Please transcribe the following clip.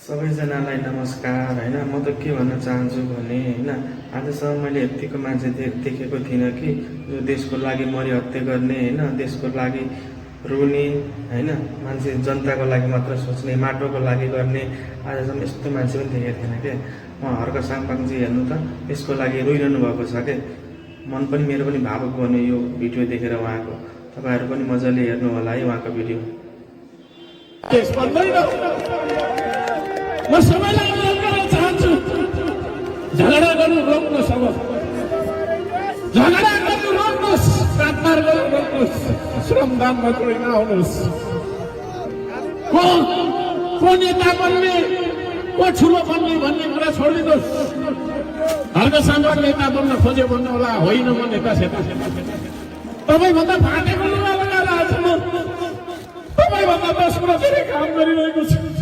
सबैजनालाई नमस्कार होइन। म त के भन्न चाहन्छु भने होइन, आजसम्म मैले यतिको मान्छे देखेको थिइनँ कि जो देशको लागि मरिहत्ते गर्ने होइन, देशको लागि रुने होइन, मान्छे जनताको लागि मात्र सोच्ने, माटोको लागि गर्ने आजसम्म यस्तो मान्छे पनि देखेको थिएन क्या। म हर्क साङपाङजी हेर्नु त त्यसको लागि रोइरहनु भएको छ क्या। मन पनि मेरो पनि भावुक बन्यो यो भिडियो देखेर उहाँको। तपाईँहरू पनि मजाले हेर्नु होला है उहाँको भिडियो। म सबैलाई अनुरोध गर्न चाहन्छु, झगडा गर्नु रोक्नुहोस्। अब झगडा गर्नु रोक्नुहोस्, काटमार गर्नु रोक्नुहोस्, श्रमदानमा जोडिन आउनुहोस्। को नेता बन्ने, को ठुलो बन्ने भन्ने कुरा छोडिदिनुहोस्। हर्कसँग नेता बन्न खोज्यो भन्नु होला, होइन म नेता सेता तपाईँभन्दा फाटेको लुगा लगाएर आएको म तपाईँभन्दा 10 कुरा धेरै काम गरिरहेको छु।